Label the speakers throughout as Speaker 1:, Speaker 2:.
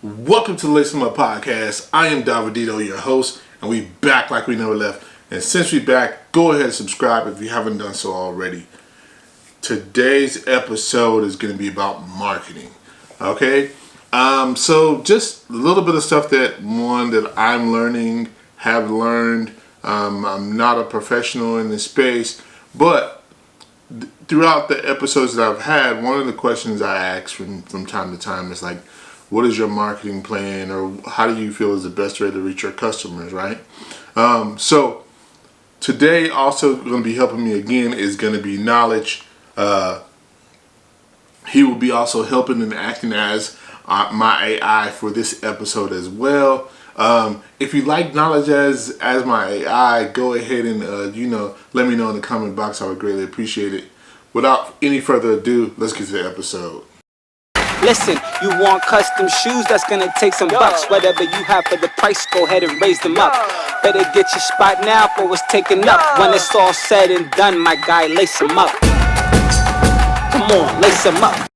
Speaker 1: Welcome to the Listen Up Podcast. I am Davidito, your host, and we back like we never left. And since we back, go ahead and subscribe if you haven't done so already. Today's episode is going to be about marketing. Okay? So just a little bit of stuff that I'm learning, have learned. I'm not a professional in this space, but throughout the episodes that I've had, one of the questions I ask from time to time is like, what is your marketing plan, or how do you feel is the best way to reach your customers, right? So today also going to be helping me again is going to be Knowledge. He will be also helping and acting as my AI for this episode as well. If you like Knowledge as my AI, go ahead and let me know in the comment box. I would greatly appreciate it. Without any further ado, let's get to the episode.
Speaker 2: Listen, you want custom shoes, that's gonna take some bucks. Whatever you have for the price, go ahead and raise them up. Better get your spot now for it's taken up. When it's all said and done, my guy, lace them up. Come on, lace them up.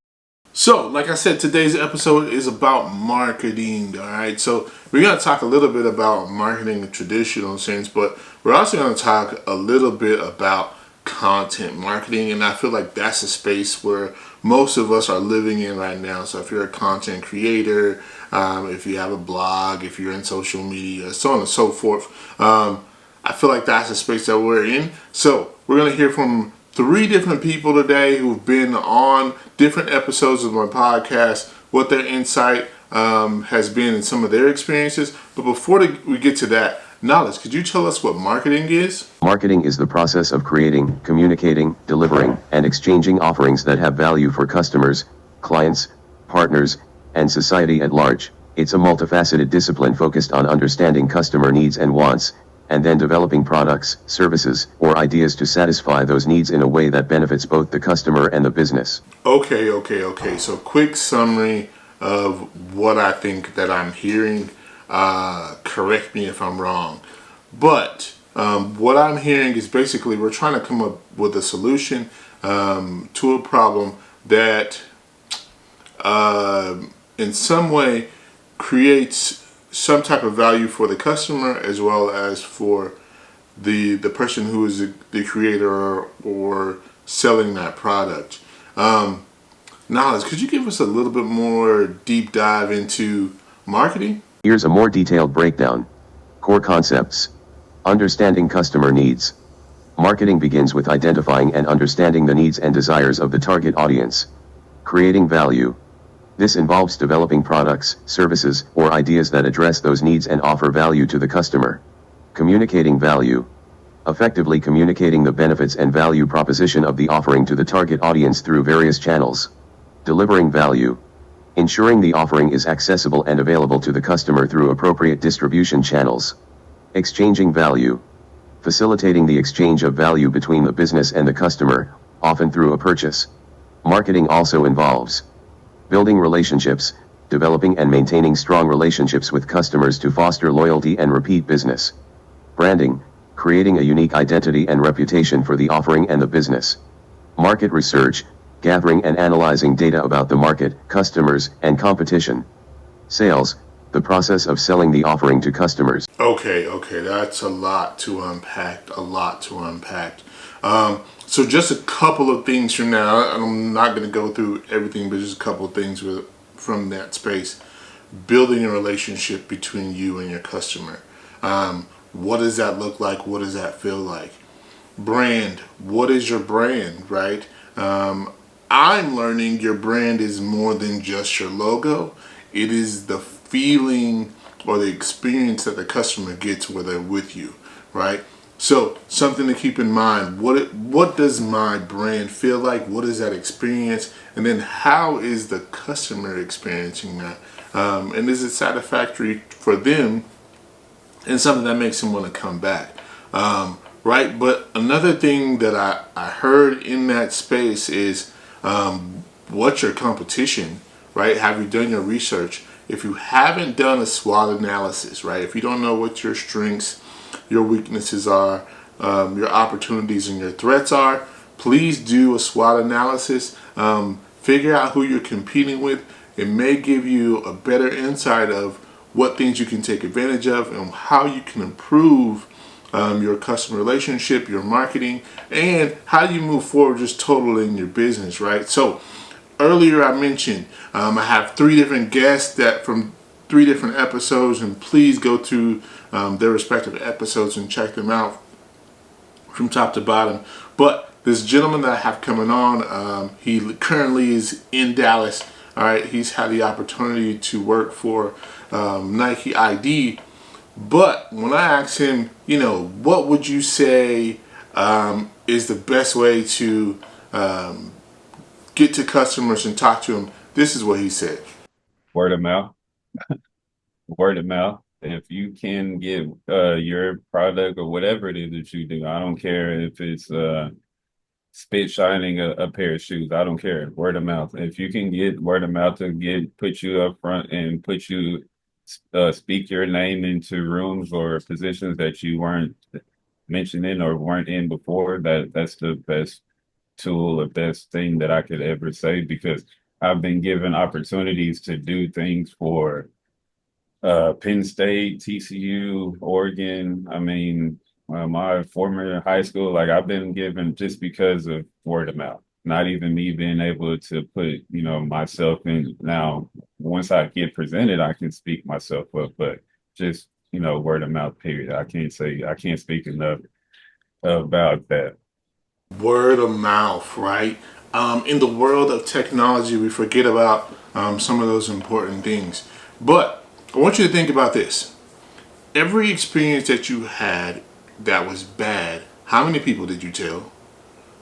Speaker 1: So, like I said, today's episode is about marketing, alright? So, we're going to talk a little bit about marketing in a traditional sense, but we're also going to talk a little bit about content marketing, and I feel like that's a space where most of us are living in right now. So if you're a content creator, if you have a blog, if you're in social media, so on and so forth, I feel like that's a space that we're in. So we're going to hear from 3 different people today who've been on different episodes of my podcast, what their insight has been in some of their experiences. But before we get to that, Knowledge, could you tell us what marketing is?
Speaker 3: Marketing is the process of creating, communicating, delivering, and exchanging offerings that have value for customers, clients, partners, and society at large. It's a multifaceted discipline focused on understanding customer needs and wants, and then developing products, services, or ideas to satisfy those needs in a way that benefits both the customer and the business.
Speaker 1: Okay. So quick summary of what I think that I'm hearing. Correct me if I'm wrong, but what I'm hearing is basically we're trying to come up with a solution to a problem that in some way creates some type of value for the customer as well as for the person who is the creator or selling that product. Knowledge, could you give us a little bit more deep dive into marketing?
Speaker 3: Here's a more detailed breakdown. Core concepts. Understanding customer needs. Marketing begins with identifying and understanding the needs and desires of the target audience. Creating value. This involves developing products, services, or ideas that address those needs and offer value to the customer. Communicating value. Effectively communicating the benefits and value proposition of the offering to the target audience through various channels. Delivering value. Ensuring the offering is accessible and available to the customer through appropriate distribution channels. Exchanging value. Facilitating the exchange of value between the business and the customer, often through a purchase. Marketing also involves building relationships, developing and maintaining strong relationships with customers to foster loyalty and repeat business. Branding, creating a unique identity and reputation for the offering and the business. Market research, gathering and analyzing data about the market, customers, and competition. Sales, the process of selling the offering to customers.
Speaker 1: Okay, that's a lot to unpack, So just a couple of things from now. I'm not going to go through everything, but just a couple of things from that space. Building a relationship between you and your customer. What does that look like? What does that feel like? Brand. What is your brand, right? I'm learning your brand is more than just your logo. It is the feeling or the experience that the customer gets when they're with you, right? So something to keep in mind. What does my brand feel like? What is that experience? And then how is the customer experiencing that? And is it satisfactory for them and something that makes them want to come back? Right? But another thing that I heard in that space is what's your competition, right? Have you done your research? If you haven't done a SWOT analysis, right? If you don't know what your strengths, your weaknesses are, your opportunities and your threats are, please do a SWOT analysis. Figure out who you're competing with it may give you a better insight of what things you can take advantage of and how you can improve your customer relationship, your marketing, and how you move forward just totally in your business, right? So earlier I mentioned I have 3 different guests that from 3 different episodes, and please go to their respective episodes and check them out from top to bottom. But this gentleman that I have coming on, he currently is in Dallas. All right, he's had the opportunity to work for Nike ID. But when I asked him, what would you say is the best way to get to customers and talk to them, this is what he said.
Speaker 4: Word of mouth. Word of mouth. If you can get your product or whatever it is that you do, I don't care if it's spit shining a pair of shoes. I don't care. Word of mouth. If you can get word of mouth to put you up front and put you speak your name into rooms or positions that you weren't mentioning or weren't in before, that's the best tool or best thing that I could ever say, because I've been given opportunities to do things for Penn State, TCU, Oregon. I mean, my former high school, like I've been given just because of word of mouth, not even me being able to put, myself in. Now, once I get presented, I can speak myself up, but just, word of mouth, period. I can't speak enough about that.
Speaker 1: Word of mouth, right? In the world of technology, we forget about some of those important things. But I want you to think about this. Every experience that you had that was bad, how many people did you tell?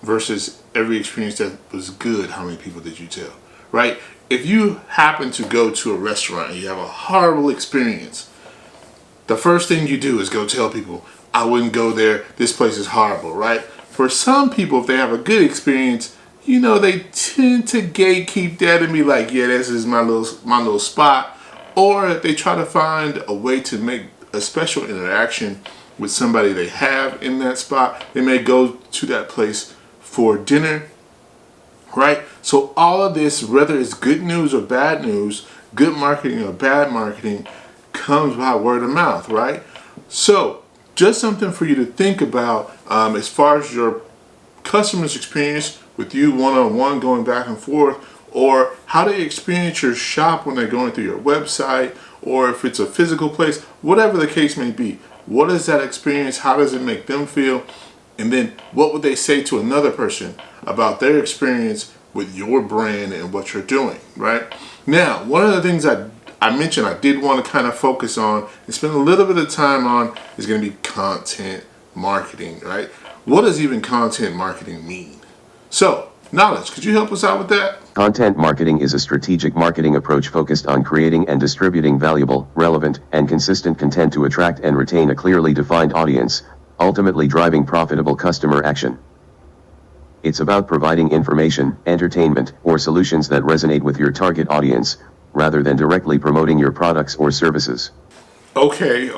Speaker 1: Versus every experience that was good, how many people did you tell? Right? If you happen to go to a restaurant and you have a horrible experience, the first thing you do is go tell people, I wouldn't go there, this place is horrible, right? For some people, if they have a good experience, they tend to gatekeep that and be like, yeah, this is my little spot. Or they try to find a way to make a special interaction with somebody they have in that spot. They may go to that place for dinner, right? So all of this, whether it's good news or bad news, good marketing or bad marketing, comes by word of mouth, right? So just something for you to think about as far as your customer's experience with you one-on-one, going back and forth, or how they experience your shop when they're going through your website, or if it's a physical place, whatever the case may be. What is that experience? How does it make them feel? And then what would they say to another person about their experience with your brand and what you're doing, right? Now, one of the things I mentioned I did want to kind of focus on and spend a little bit of time on is going to be content marketing, right? What does even content marketing mean? So, Knowledge, could you help us out with that?
Speaker 3: Content marketing is a strategic marketing approach focused on creating and distributing valuable, relevant, and consistent content to attract and retain a clearly defined audience, ultimately driving profitable customer action. It's about providing information, entertainment, or solutions that resonate with your target audience, rather than directly promoting your products or services.
Speaker 1: Okay.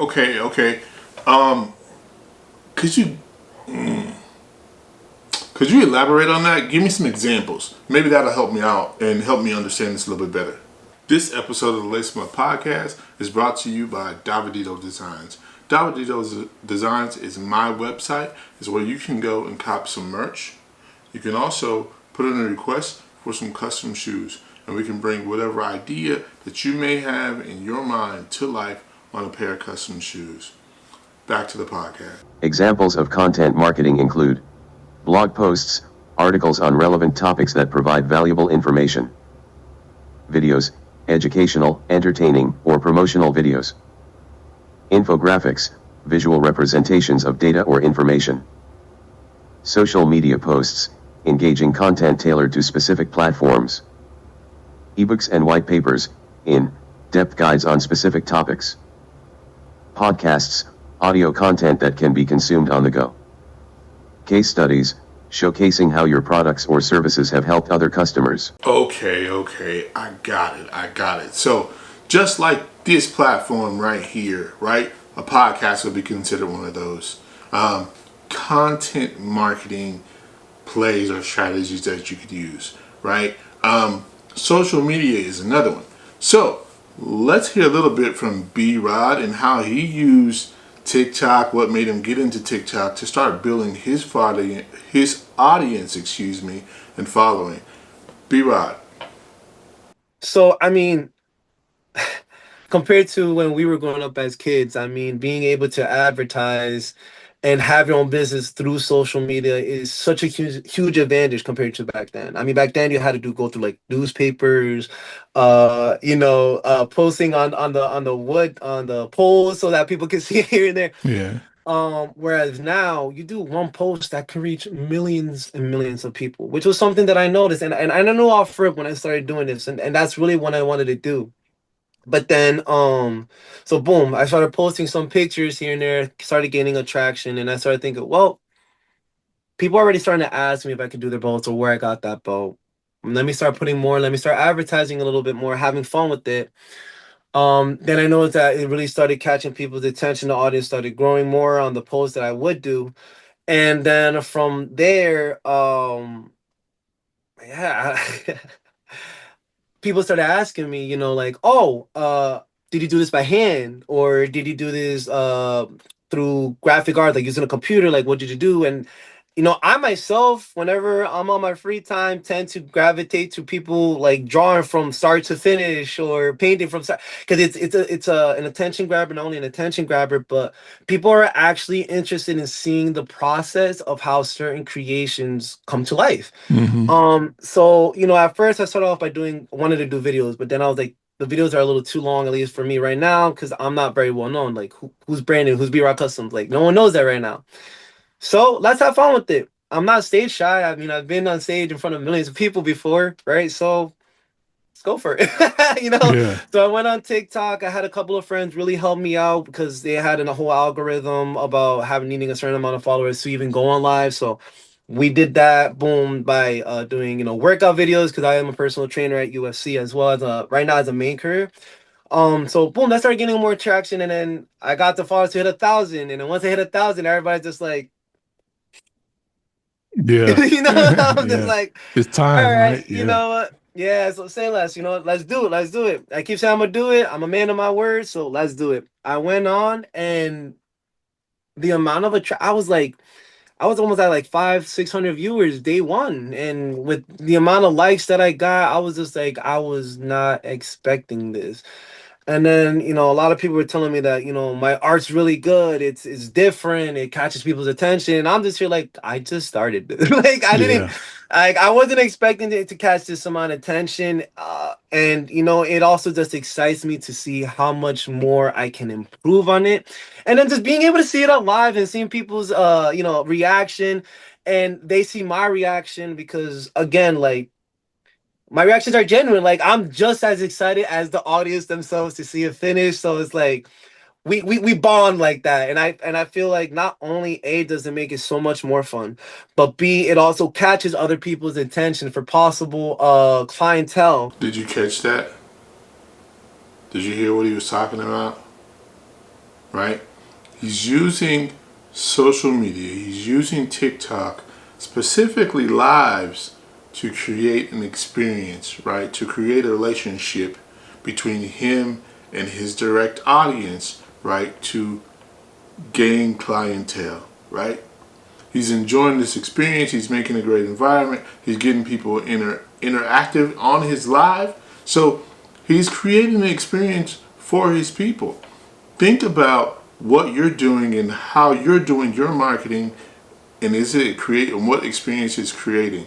Speaker 1: Could you elaborate on that? Give me some examples. Maybe that'll help me out and help me understand this a little bit better. This episode of the Lace Month Podcast is brought to you by Davidito Designs. Davidito Designs is my website. It's where you can go and cop some merch. You can also put in a request for some custom shoes, and we can bring whatever idea that you may have in your mind to life on a pair of custom shoes. Back to the podcast.
Speaker 3: Examples of content marketing include blog posts, articles on relevant topics that provide valuable information, videos, educational, entertaining, or promotional videos, infographics, visual representations of data or information, social media posts, engaging content tailored to specific platforms, ebooks and white papers, in-depth guides on specific topics, podcasts, audio content that can be consumed on the go, case studies, showcasing how your products or services have helped other customers.
Speaker 1: Okay, I got it. So, just like this platform right here, right? A podcast would be considered one of those. Content marketing plays or strategies that you could use, right? Social media is another one. So let's hear a little bit from B Rod and how he used TikTok, what made him get into TikTok to start building his audience, and following. B Rod.
Speaker 5: So, I mean, compared to when we were growing up as kids, I mean, being able to advertise and have your own business through social media is such a huge advantage compared to back then. I mean, back then you had to go through like newspapers, posting on the wood on the poles so that people can see it here and there.
Speaker 1: Yeah.
Speaker 5: Whereas now you do one post that can reach millions and millions of people, which was something that I noticed, and I don't know off rip when I started doing this, and that's really what I wanted to do. But then, so boom, I started posting some pictures here and there, started gaining attraction, and I started thinking, well, people are already starting to ask me if I could do their boats or where I got that boat. Let me start putting more, let me start advertising a little bit more, having fun with it. Then I noticed that it really started catching people's attention. The audience started growing more on the posts that I would do. And then from there, yeah, people started asking me, like, oh, did you do this by hand or did you do this through graphic art, like using a computer? Like, what did you do? And I myself, whenever I'm on my free time, tend to gravitate to people like drawing from start to finish or painting from start, because it's an attention grabber, not only an attention grabber, but people are actually interested in seeing the process of how certain creations come to life. So at first I started off by wanted to do videos, but then I was like, the videos are a little too long, at least for me right now, because I'm not very well known. Like, who's Brandon? Who's B Rock Customs? Like, no one knows that right now. So let's have fun with it. I'm not stage shy. I mean, I've been on stage in front of millions of people before, right? So let's go for it.
Speaker 1: Yeah.
Speaker 5: So I went on TikTok. I had a couple of friends really help me out because they had a whole algorithm about needing a certain amount of followers to even go on live. So we did that, boom, by doing workout videos, because I am a personal trainer at UFC as well as right now as a main career. So boom, that started getting more traction, and then I got the followers to hit 1,000, and then once I hit 1,000, everybody's just like,
Speaker 1: Yeah.
Speaker 5: I'm just
Speaker 1: Yeah.
Speaker 5: like,
Speaker 1: It's
Speaker 5: all
Speaker 1: time,
Speaker 5: right,
Speaker 1: right?
Speaker 5: you
Speaker 1: Yeah.
Speaker 5: know what? Yeah, so say less, let's do it. Let's do it. I keep saying I'm gonna do it. I'm a man of my word, so let's do it. I went on, and the amount of I was almost at like 600 viewers day one. And with the amount of likes that I got, I was just like, I was not expecting this. And then, a lot of people were telling me that, my art's really good. It's different. It catches people's attention. And I'm just here like, I just started. Like,
Speaker 1: Yeah.
Speaker 5: I wasn't expecting it to catch this amount of attention. And, it also just excites me to see how much more I can improve on it. And then just being able to see it up live and seeing people's, reaction, and they see my reaction, because again, like, my reactions are genuine. Like, I'm just as excited as the audience themselves to see it finish. So it's like we bond like that. And I feel like not only A, does it make it so much more fun, but B, it also catches other people's attention for possible clientele.
Speaker 1: Did you catch that? Did you hear what he was talking about? Right? He's using social media, he's using TikTok, specifically lives, to create an experience, right? To create a relationship between him and his direct audience, right? To gain clientele, right? He's enjoying this experience. He's making a great environment. He's getting people interactive on his live. So he's creating an experience for his people. Think about what you're doing and how you're doing your marketing, and what experience it's creating,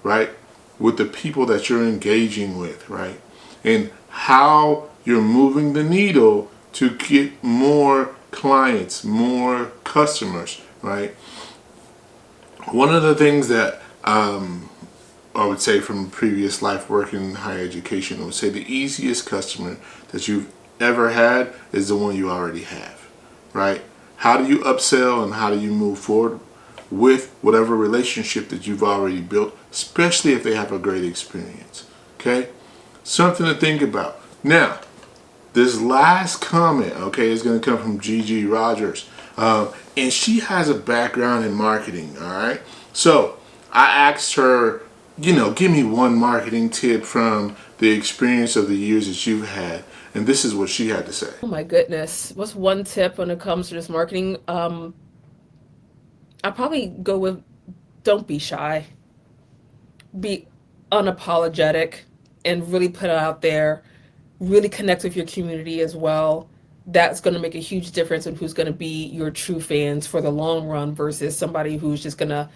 Speaker 1: right? With the people that you're engaging with, right? And how you're moving the needle to get more clients, more customers, right? One of the things that I would say from previous life working in higher education, I would say the easiest customer that you've ever had is the one you already have, right? How do you upsell and how do you move forward with whatever relationship that you've already built, especially if they have a great experience, okay? Something to think about. Now, this last comment, okay, is going to come from Gigi Rogers. And she has a background in marketing, all right? So I asked her give me one marketing tip from the experience of the years that you've had. And this is what she had to say.
Speaker 6: Oh my goodness. What's one tip when it comes to this marketing? I probably go with don't be shy. Be unapologetic and really put it out there. Really connect with your community as well. That's going to make a huge difference in who's going to be your true fans for the long run versus somebody who's just going to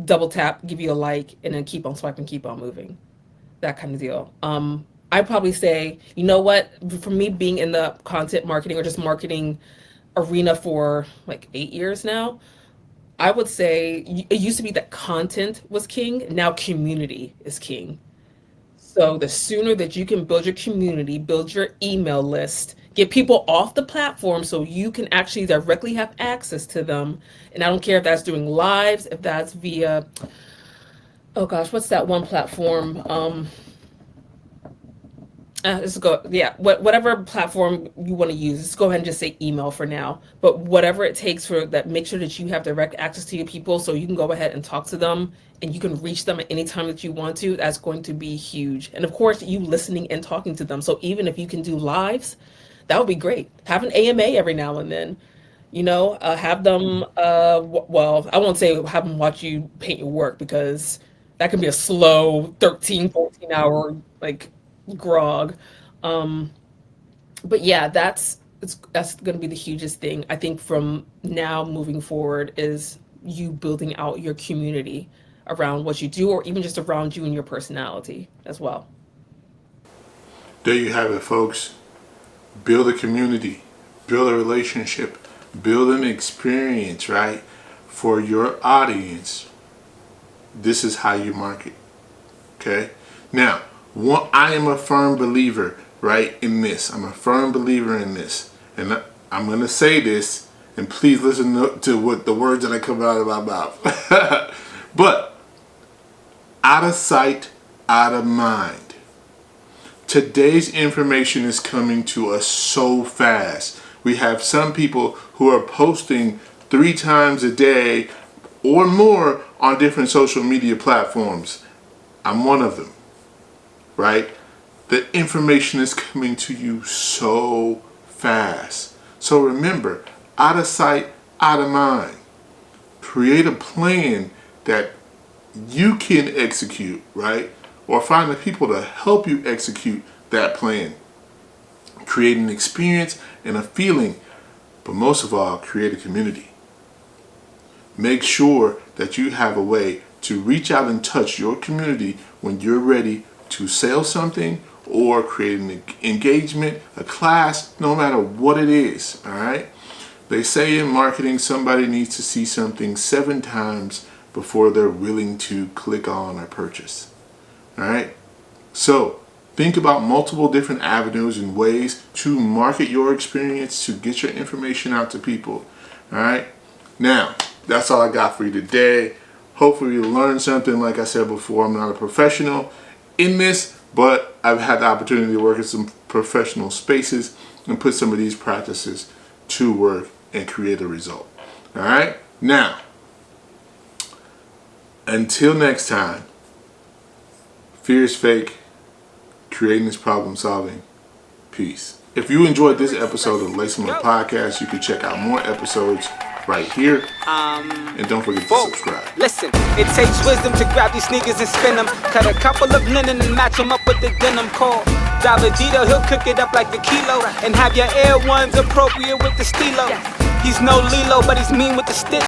Speaker 6: double tap, give you a like, and then keep on swiping, keep on moving. That kind of deal. I'd probably say, you know what, for me being in the content marketing or just marketing arena for like 8 years now, I would say it used to be that content was king. Now community is king. So the sooner that you can build your community, build your email list, get people off the platform so you can actually directly have access to them. And I don't care if that's doing lives, if that's via, oh gosh, what's that one platform? Whatever platform you want to use, let's go ahead and just say email for now. But whatever it takes for that, make sure that you have direct access to your people so you can go ahead and talk to them and you can reach them at any time that you want to. That's going to be huge. And of course, you listening and talking to them. So even if you can do lives, that would be great. Have an AMA every now and then. Have them, well, I won't say have them watch you paint your work because that can be a slow 13, 14 hour, grog. But yeah, that's going to be the hugest thing. I think from now moving forward is you building out your community around what you do or even just around you and your personality as well.
Speaker 1: There you have it, folks. Build a community, build a relationship, build an experience, right? For your audience. This is how you market. Okay? Now, I am a firm believer, right, in this. I'm a firm believer in this. And I'm going to say this, and please listen to what the words that I come out of my mouth. But, out of sight, out of mind. Today's information is coming to us so fast. We have some people who are posting 3 times a day or more on different social media platforms. I'm one of them. Right? The information is coming to you so fast. So remember, out of sight, out of mind. Create a plan that you can execute, right? Or find the people to help you execute that plan. Create an experience and a feeling, but most of all, create a community. Make sure that you have a way to reach out and touch your community when you're ready to sell something or create an engagement, a class, no matter what it is, all right? They say in marketing, somebody needs to see something 7 times before they're willing to click on or purchase, all right? So think about multiple different avenues and ways to market your experience, to get your information out to people, all right? Now, that's all I got for you today. Hopefully you learned something. Like I said before, I'm not a professional in this, but I've had the opportunity to work in some professional spaces and put some of these practices to work and create a result. All right? Now, until next time, fear is fake, creating is problem solving. Peace. If you enjoyed this episode of Lace 'em Up Podcast, you can check out more episodes right here. And don't forget to subscribe.
Speaker 2: Listen, it takes wisdom to grab these sneakers and spin them. Cut a couple of linen and match them up with the denim call. Davidito, he'll cook it up like a kilo. And have your Air Ones appropriate with the stilo. He's no Lilo, but he's mean with the stick.